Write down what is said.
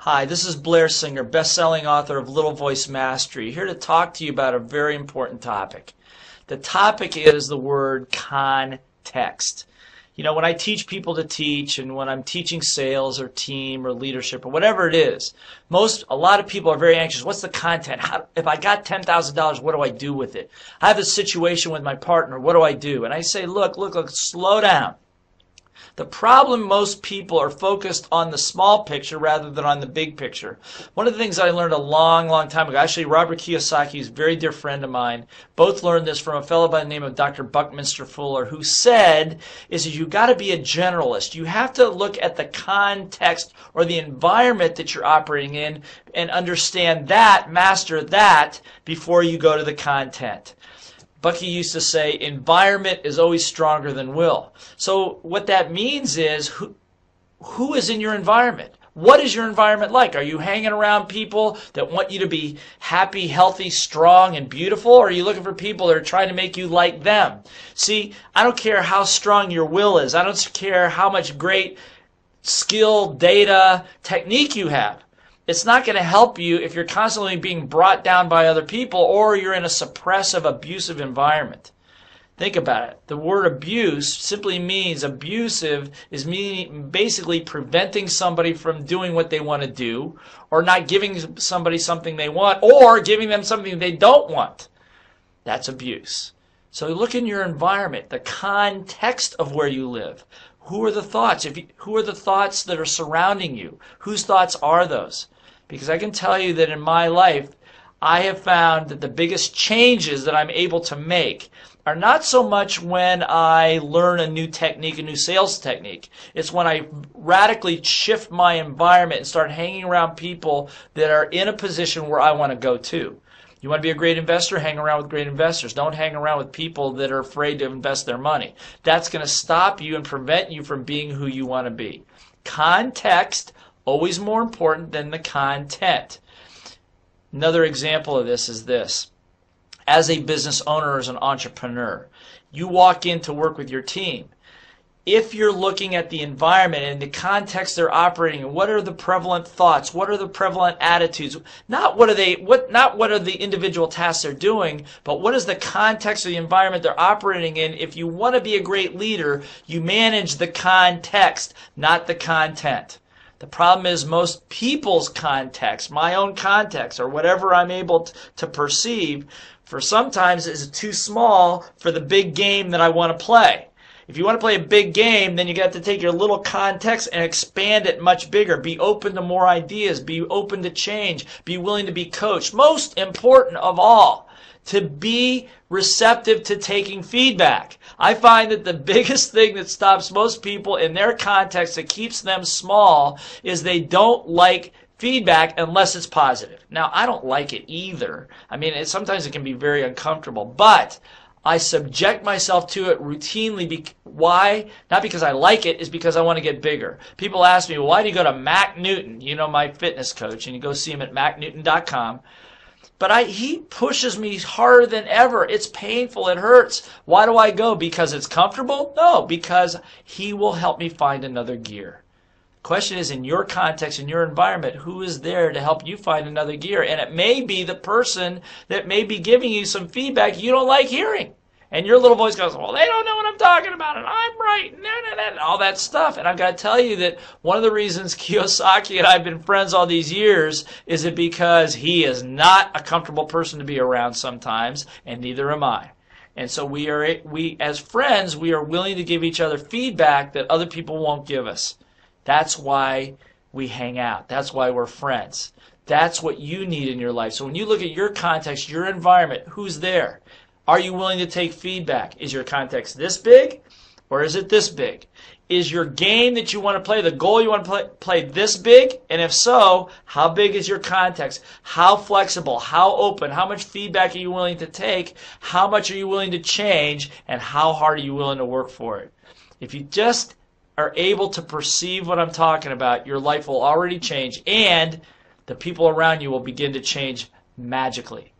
Hi, this is Blair Singer, best-selling author of Little Voice Mastery, here to talk to you about a very important topic. The topic is the word context. You know, when I teach people to teach and when I'm teaching sales or team or leadership or whatever it is, a lot of people are very anxious. What's the content? If I got $10,000, what do I do with it? I have a situation with my partner. What do I do? And I say, look, slow down. The problem, most people are focused on the small picture rather than on the big picture. One of the things I learned a long time ago, actually Robert Kiyosaki is a very dear friend of mine, both learned this from a fellow by the name of Dr. Buckminster Fuller, who said, is that you got to be a generalist. You have to look at the context or the environment that you're operating in and understand that, master that, before you go to the content. Bucky used to say, environment is always stronger than will. So what that means is, who is in your environment? What is your environment like? Are you hanging around people that want you to be happy, healthy, strong, and beautiful? Or are you looking for people that are trying to make you like them? See, I don't care how strong your will is. I don't care how much great skill, data, technique you have. It's not going to help you if you're constantly being brought down by other people or you're in a suppressive, abusive environment. Think about it. The word abuse simply means abusive is meaning basically preventing somebody from doing what they want to do or not giving somebody something they want or giving them something they don't want. That's abuse. So look in your environment, the context of where you live. Who are the thoughts? Who are the thoughts that are surrounding you? Whose thoughts are those? Because I can tell you that in my life, I have found that the biggest changes that I'm able to make are not so much when I learn a new technique, a new sales technique. It's when I radically shift my environment and start hanging around people that are in a position where I want to go to. You want to be a great investor? Hang around with great investors. Don't hang around with people that are afraid to invest their money. That's going to stop you and prevent you from being who you want to be. Context, always more important than the content. Another example of this is this. As a business owner, as an entrepreneur, you walk in to work with your team. If you're looking at the environment and the context they're operating in, what are the prevalent thoughts? What are the prevalent attitudes? Not what are the individual tasks they're doing, but what is the context of the environment they're operating in? If you want to be a great leader, you manage the context, not the content. The problem is most people's context, my own context, or whatever I'm able to perceive, for sometimes is too small for the big game that I want to play. If you want to play a big game, then you got to take your little context and expand it much bigger. Be open to more ideas. Be open to change. Be willing to be coached. Most important of all, to be receptive to taking feedback. I find that the biggest thing that stops most people in their context that keeps them small is they don't like feedback unless it's positive. Now, I don't like it either. I mean, sometimes it can be very uncomfortable, but I subject myself to it routinely. Why? Not because I like it, is because I want to get bigger. People ask me, well, why do you go to Mac Newton, my fitness coach, and you go see him at macnewton.com. But he pushes me harder than ever. It's painful. It hurts. Why do I go? Because it's comfortable? No, because he will help me find another gear. The question is, in your context, in your environment, who is there to help you find another gear? And it may be the person that may be giving you some feedback you don't like hearing. And your little voice goes, well, they don't know what I'm talking about, and I'm right, and all that stuff. And I've got to tell you that one of the reasons Kiyosaki and I have been friends all these years is it because he is not a comfortable person to be around sometimes, and neither am I. And so we as friends, we are willing to give each other feedback that other people won't give us. That's why we hang out. That's why we're friends. That's what you need in your life. So when you look at your context, your environment, who's there? Are you willing to take feedback? Is your context this big or is it this big? Is your game that you want to play, the goal you want to play this big? And if so, how big is your context? How flexible? How open? How much feedback are you willing to take? How much are you willing to change? And how hard are you willing to work for it? If you just are able to perceive what I'm talking about, your life will already change and the people around you will begin to change magically.